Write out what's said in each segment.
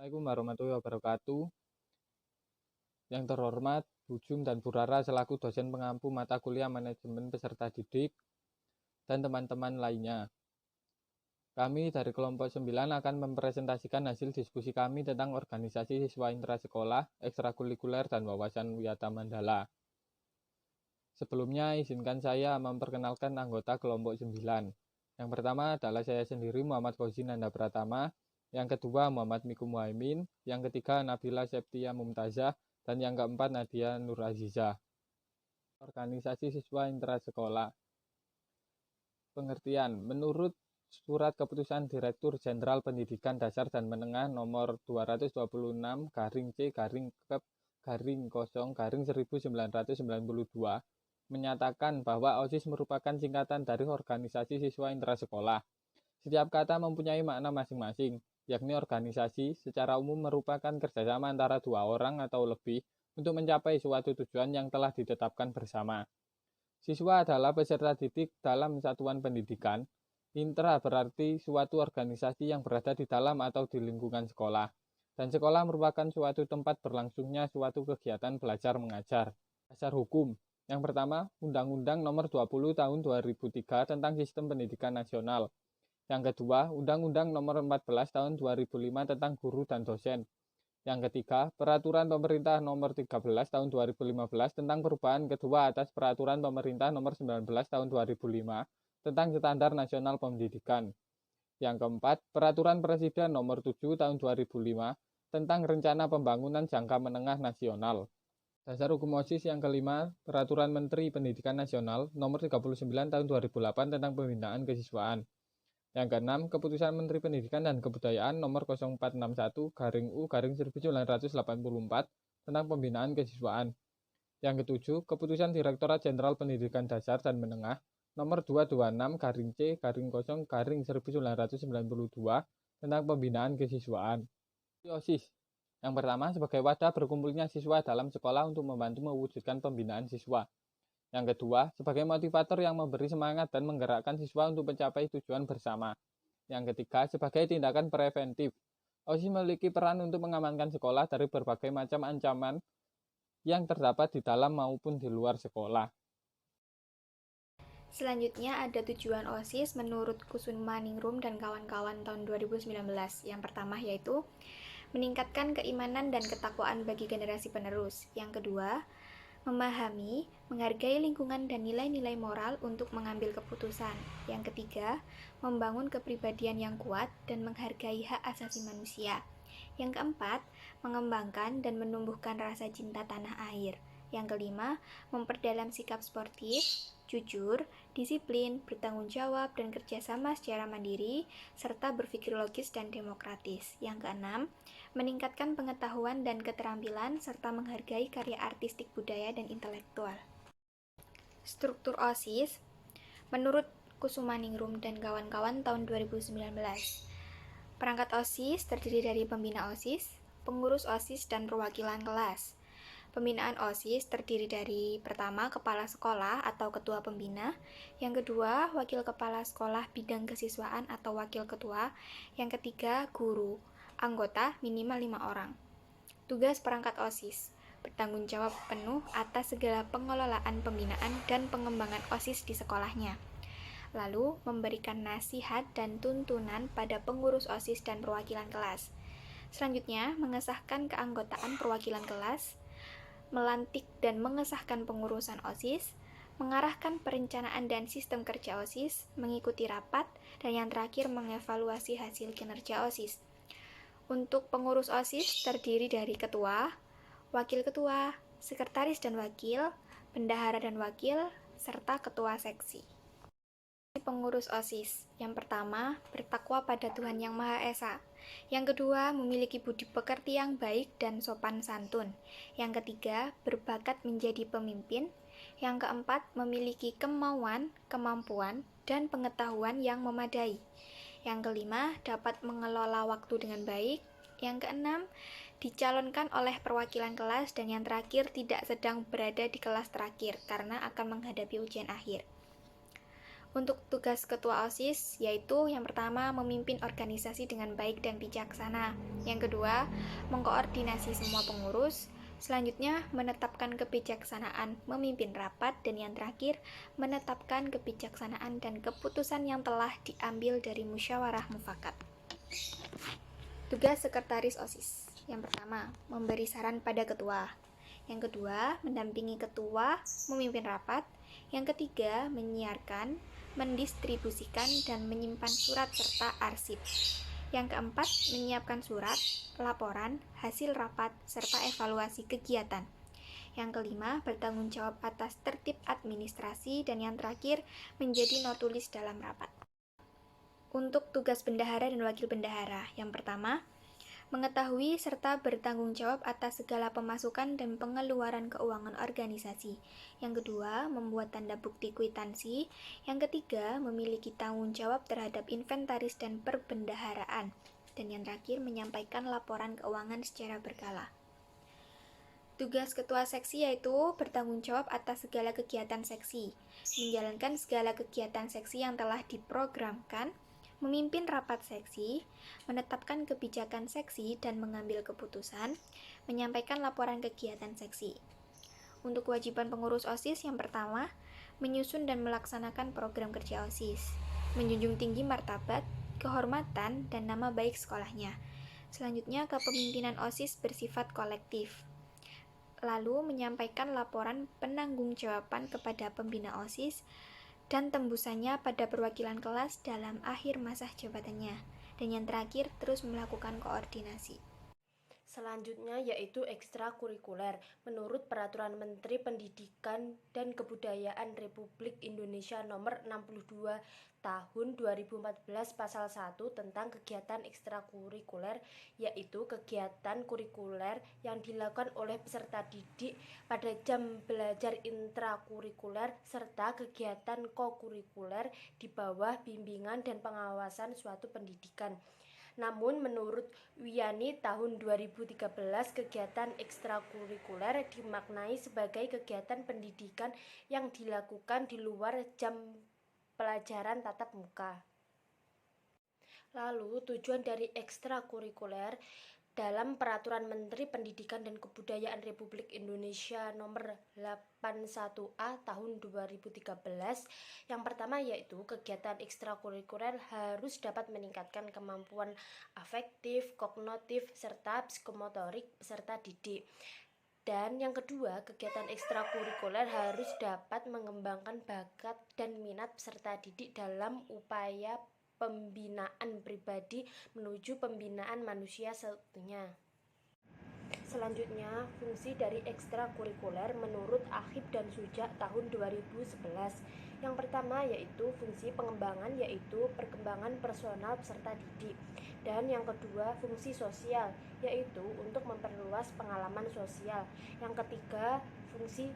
Assalamualaikum warahmatullahi wabarakatuh. Yang terhormat Bu Jum dan Bu Rara selaku dosen pengampu mata kuliah manajemen peserta didik dan teman-teman lainnya. Kami dari kelompok 9 akan mempresentasikan hasil diskusi kami tentang organisasi siswa intrasekolah, ekstrakurikuler, dan wawasan wiyata mandala. Sebelumnya izinkan saya memperkenalkan anggota kelompok 9. Yang pertama adalah saya sendiri Muhammad Fauzi Nanda Pratama, yang kedua Muhammad Miku Muhaimin, yang ketiga Nabila Septia Mumtazah, dan yang keempat Nadia Nur Azizah. Organisasi siswa intrasekolah. Pengertian, menurut Surat Keputusan Direktur Jenderal Pendidikan Dasar dan Menengah nomor 226/C/Kep/0/1992 menyatakan bahwa OSIS merupakan singkatan dari organisasi siswa intrasekolah. Setiap kata mempunyai makna masing-masing, yakni organisasi secara umum merupakan kerjasama antara dua orang atau lebih untuk mencapai suatu tujuan yang telah ditetapkan bersama. Siswa adalah peserta didik dalam satuan pendidikan. Intra berarti suatu organisasi yang berada di dalam atau di lingkungan sekolah. Dan sekolah merupakan suatu tempat berlangsungnya suatu kegiatan belajar mengajar. Dasar hukum. Yang pertama, Undang-Undang Nomor 20 Tahun 2003 tentang Sistem Pendidikan Nasional. Yang kedua, Undang-Undang Nomor 14 Tahun 2005 tentang Guru dan Dosen. Yang ketiga, Peraturan Pemerintah Nomor 13 Tahun 2015 tentang perubahan kedua atas Peraturan Pemerintah Nomor 19 Tahun 2005 tentang Standar Nasional Pendidikan. Yang keempat, Peraturan Presiden Nomor 7 Tahun 2005 tentang Rencana Pembangunan Jangka Menengah Nasional. Dasar hukum OSIS yang kelima, Peraturan Menteri Pendidikan Nasional Nomor 39 Tahun 2008 tentang Pembinaan Kesiswaan. Yang keenam, Keputusan Menteri Pendidikan dan Kebudayaan Nomor 0461/U/1984 tentang Pembinaan Kesiswaan. Yang ketujuh, Keputusan Direktorat Jenderal Pendidikan Dasar dan Menengah Nomor 226/C/1992 tentang Pembinaan Kesiswaan. OSIS. Yang pertama, sebagai wadah berkumpulnya siswa dalam sekolah untuk membantu mewujudkan pembinaan siswa. Yang kedua, sebagai motivator yang memberi semangat dan menggerakkan siswa untuk mencapai tujuan bersama. Yang ketiga, sebagai tindakan preventif. OSIS memiliki peran untuk mengamankan sekolah dari berbagai macam ancaman yang terdapat di dalam maupun di luar sekolah. Selanjutnya ada tujuan OSIS menurut Kusumaningrum dan kawan-kawan tahun 2019. Yang pertama yaitu meningkatkan keimanan dan ketakwaan bagi generasi penerus. Yang kedua, memahami, menghargai lingkungan dan nilai-nilai moral untuk mengambil keputusan. Yang ketiga, membangun kepribadian yang kuat dan menghargai hak asasi manusia. Yang keempat, mengembangkan dan menumbuhkan rasa cinta tanah air. Yang kelima, memperdalam sikap sportif, jujur, disiplin, bertanggung jawab, dan kerjasama secara mandiri, serta berpikir logis dan demokratis. Yang keenam, meningkatkan pengetahuan dan keterampilan, serta menghargai karya artistik budaya dan intelektual. Struktur OSIS, menurut Kusumaningrum dan kawan-kawan tahun 2019. Perangkat OSIS terdiri dari pembina OSIS, pengurus OSIS, dan perwakilan kelas. Pembinaan OSIS terdiri dari pertama, kepala sekolah atau ketua pembina, yang kedua, wakil kepala sekolah bidang kesiswaan atau wakil ketua, yang ketiga, guru. Anggota minimal 5 orang. Tugas perangkat OSIS, bertanggung jawab penuh atas segala pengelolaan pembinaan dan pengembangan OSIS di sekolahnya. Lalu, memberikan nasihat dan tuntunan pada pengurus OSIS dan perwakilan kelas. Selanjutnya, mengesahkan keanggotaan perwakilan kelas, melantik dan mengesahkan pengurusan OSIS, mengarahkan perencanaan dan sistem kerja OSIS, mengikuti rapat, dan yang terakhir mengevaluasi hasil kinerja OSIS. Untuk pengurus OSIS terdiri dari ketua, wakil ketua, sekretaris dan wakil, bendahara dan wakil, serta ketua seksi. Pengurus OSIS. Yang pertama, bertakwa pada Tuhan Yang Maha Esa. Yang kedua, memiliki budi pekerti yang baik dan sopan santun. Yang ketiga, berbakat menjadi pemimpin. Yang keempat, memiliki kemauan, kemampuan, dan pengetahuan yang memadai. Yang kelima, dapat mengelola waktu dengan baik. Yang keenam, dicalonkan oleh perwakilan kelas. Dan yang terakhir, tidak sedang berada di kelas terakhir karena akan menghadapi ujian akhir. Untuk tugas ketua OSIS, yaitu yang pertama memimpin organisasi dengan baik dan bijaksana. Yang kedua, mengkoordinasi semua pengurus. Selanjutnya, menetapkan kebijaksanaan memimpin rapat. Dan yang terakhir, menetapkan kebijaksanaan dan keputusan yang telah diambil dari musyawarah mufakat. Tugas sekretaris OSIS. Yang pertama, memberi saran pada ketua. Yang kedua, mendampingi ketua memimpin rapat. Yang ketiga, menyiarkan, mendistribusikan, dan menyimpan surat serta arsip. Yang keempat, menyiapkan surat, laporan, hasil rapat, serta evaluasi kegiatan. Yang kelima, bertanggung jawab atas tertib administrasi. Dan yang terakhir, menjadi notulis dalam rapat. Untuk tugas bendahara dan wakil bendahara, yang pertama, mengetahui serta bertanggung jawab atas segala pemasukan dan pengeluaran keuangan organisasi. Yang kedua, membuat tanda bukti kwitansi. Yang ketiga, memiliki tanggung jawab terhadap inventaris dan perbendaharaan. Dan yang terakhir, menyampaikan laporan keuangan secara berkala. Tugas ketua seksi yaitu bertanggung jawab atas segala kegiatan seksi, menjalankan segala kegiatan seksi yang telah diprogramkan, memimpin rapat seksi, menetapkan kebijakan seksi dan mengambil keputusan, menyampaikan laporan kegiatan seksi. Untuk kewajiban pengurus OSIS yang pertama, menyusun dan melaksanakan program kerja OSIS, menjunjung tinggi martabat, kehormatan, dan nama baik sekolahnya. Selanjutnya, kepemimpinan OSIS bersifat kolektif. Lalu, menyampaikan laporan penanggung-jawaban kepada pembina OSIS dan tembusannya pada perwakilan kelas dalam akhir masa jabatannya. Dan yang terakhir, terus melakukan koordinasi. Selanjutnya yaitu ekstrakurikuler. Menurut Peraturan Menteri Pendidikan dan Kebudayaan Republik Indonesia Nomor 62 Tahun 2014 Pasal 1 tentang kegiatan ekstrakurikuler, yaitu kegiatan kurikuler yang dilakukan oleh peserta didik pada jam belajar intrakurikuler serta kegiatan kokurikuler di bawah bimbingan dan pengawasan suatu pendidikan. Namun menurut Wiyani tahun 2013, kegiatan ekstrakurikuler dimaknai sebagai kegiatan pendidikan yang dilakukan di luar jam pelajaran tatap muka. Lalu tujuan dari ekstrakurikuler dalam Peraturan Menteri Pendidikan dan Kebudayaan Republik Indonesia Nomor 81A Tahun 2013, yang pertama yaitu kegiatan ekstrakurikuler harus dapat meningkatkan kemampuan afektif, kognitif, serta psikomotorik peserta didik. Dan yang kedua, kegiatan ekstrakurikuler harus dapat mengembangkan bakat dan minat peserta didik dalam upaya pembinaan pribadi menuju pembinaan manusia seutuhnya. Selanjutnya, fungsi dari ekstrakurikuler menurut Akhib dan Suja tahun 2011. Yang pertama yaitu fungsi pengembangan, yaitu perkembangan personal peserta didik. Dan yang kedua, fungsi sosial, yaitu untuk memperluas pengalaman sosial. Yang ketiga, fungsi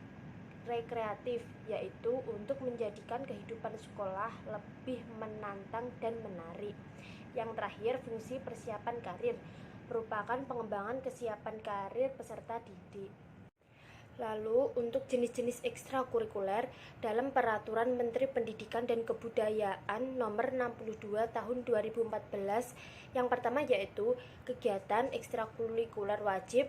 rekreatif, yaitu untuk menjadikan kehidupan sekolah lebih menantang dan menarik. Yang terakhir, fungsi persiapan karir, merupakan pengembangan kesiapan karir peserta didik. Lalu untuk jenis-jenis ekstrakurikuler dalam Peraturan Menteri Pendidikan dan Kebudayaan Nomor 62 Tahun 2014, yang pertama yaitu kegiatan ekstrakurikuler wajib,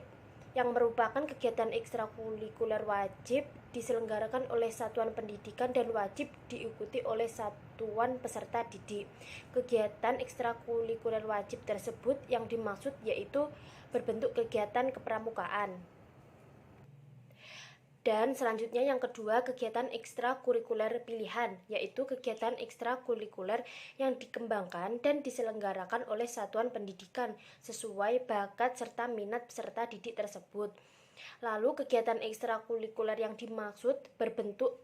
yang merupakan kegiatan ekstrakurikuler wajib diselenggarakan oleh satuan pendidikan dan wajib diikuti oleh satuan peserta didik. Kegiatan ekstrakurikuler wajib tersebut yang dimaksud yaitu berbentuk kegiatan kepramukaan. Dan selanjutnya yang kedua, kegiatan ekstrakurikuler pilihan, yaitu kegiatan ekstrakurikuler yang dikembangkan dan diselenggarakan oleh satuan pendidikan sesuai bakat serta minat peserta didik tersebut. Lalu kegiatan ekstrakurikuler yang dimaksud berbentuk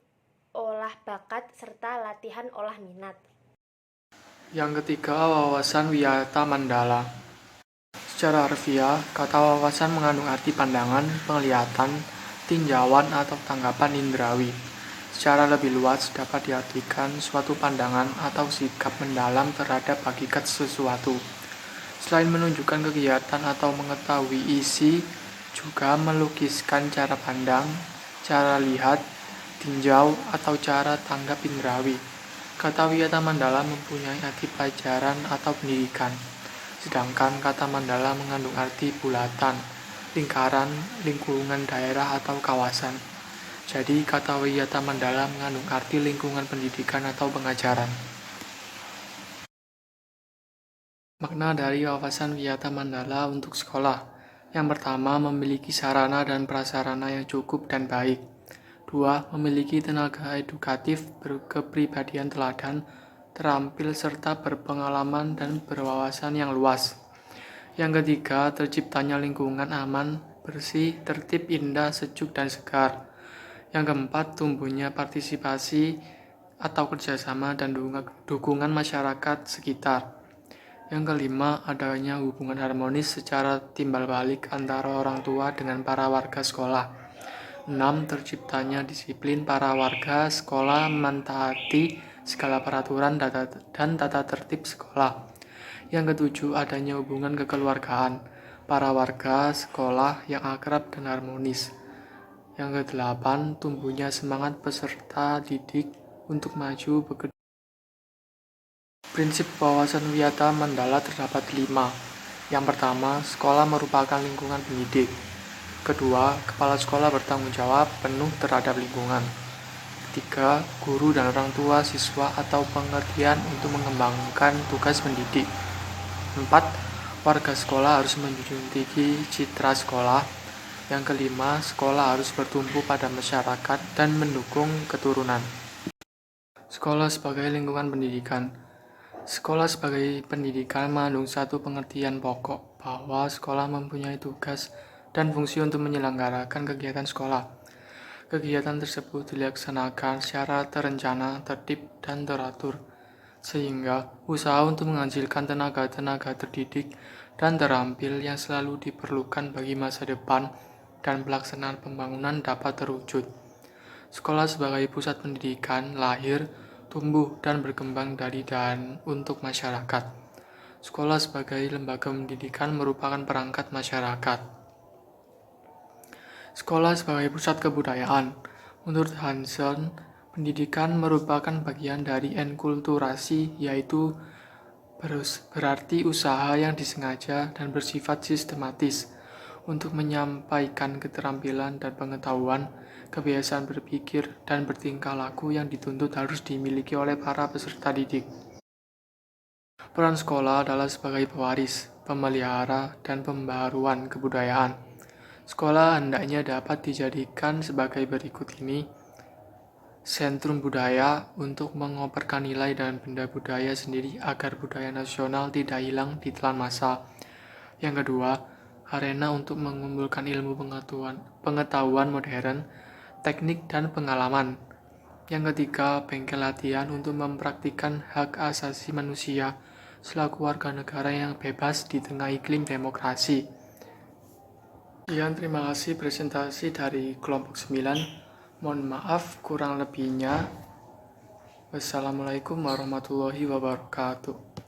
olah bakat serta latihan olah minat. Yang ketiga, wawasan wiyata mandala. Secara harfiah, kata wawasan mengandung arti pandangan, penglihatan, tinjauan atau tanggapan indrawi. Secara lebih luas dapat diartikan suatu pandangan atau sikap mendalam terhadap hakikat sesuatu. Selain menunjukkan kegiatan atau mengetahui isi, juga melukiskan cara pandang, cara lihat, tinjau, atau cara tanggap indrawi. Kata wiyata mandala mempunyai arti pelajaran atau pendidikan, sedangkan kata mandala mengandung arti bulatan, lingkaran, lingkungan daerah atau kawasan. Jadi kata wiyata mandala mengandung arti lingkungan pendidikan atau pengajaran. Makna dari wawasan wiyata mandala untuk sekolah. Yang pertama, memiliki sarana dan prasarana yang cukup dan baik. 2. Memiliki tenaga edukatif, berkepribadian teladan, terampil serta berpengalaman dan berwawasan yang luas. Yang ketiga, terciptanya lingkungan aman, bersih, tertib, indah, sejuk, dan segar. Yang keempat, tumbuhnya partisipasi atau kerjasama dan dukungan masyarakat sekitar. Yang kelima, adanya hubungan harmonis secara timbal balik antara orang tua dengan para warga sekolah. 6. Terciptanya disiplin para warga sekolah mentaati segala peraturan dan tata tertib sekolah. Yang ketujuh, adanya hubungan kekeluargaan para warga sekolah yang akrab dan harmonis. Yang kedelapan, tumbuhnya semangat peserta didik untuk maju bekerja. Prinsip wawasan wiyata mandala terdapat 5. Yang pertama, sekolah merupakan lingkungan pendidik. Kedua, kepala sekolah bertanggung jawab penuh terhadap lingkungan. Ketiga, guru dan orang tua siswa atau pengertian untuk mengembangkan tugas mendidik. 4. Warga sekolah harus menjunjung tinggi citra sekolah. Yang kelima, sekolah harus bertumpu pada masyarakat dan mendukung keturunan. Sekolah sebagai lingkungan pendidikan. Sekolah sebagai pendidikan mengandung satu pengertian pokok bahwa sekolah mempunyai tugas dan fungsi untuk menyelenggarakan kegiatan sekolah. Kegiatan tersebut dilaksanakan secara terencana, tertib, dan teratur, sehingga usaha untuk menghasilkan tenaga-tenaga terdidik dan terampil yang selalu diperlukan bagi masa depan dan pelaksanaan pembangunan dapat terwujud. Sekolah sebagai pusat pendidikan lahir, tumbuh, dan berkembang dari dan untuk masyarakat. Sekolah sebagai lembaga pendidikan merupakan perangkat masyarakat. Sekolah sebagai pusat kebudayaan. Menurut Hanson, pendidikan merupakan bagian dari enkulturasi, yaitu berarti usaha yang disengaja dan bersifat sistematis untuk menyampaikan keterampilan dan pengetahuan, kebiasaan berpikir, dan bertingkah laku yang dituntut harus dimiliki oleh para peserta didik. Peran sekolah adalah sebagai pewaris, pemelihara, dan pembaruan kebudayaan. Sekolah hendaknya dapat dijadikan sebagai berikut ini: sentrum budaya untuk mengoperkan nilai dan benda budaya sendiri agar budaya nasional tidak hilang di telan masa. Yang kedua, arena untuk mengumpulkan ilmu pengetahuan modern, teknik, dan pengalaman. Yang ketiga, bengkel latihan untuk mempraktikkan hak asasi manusia selaku warga negara yang bebas di tengah iklim demokrasi. Sekian, terima kasih presentasi dari kelompok 9. Mohon maaf kurang lebihnya. Wassalamualaikum warahmatullahi wabarakatuh.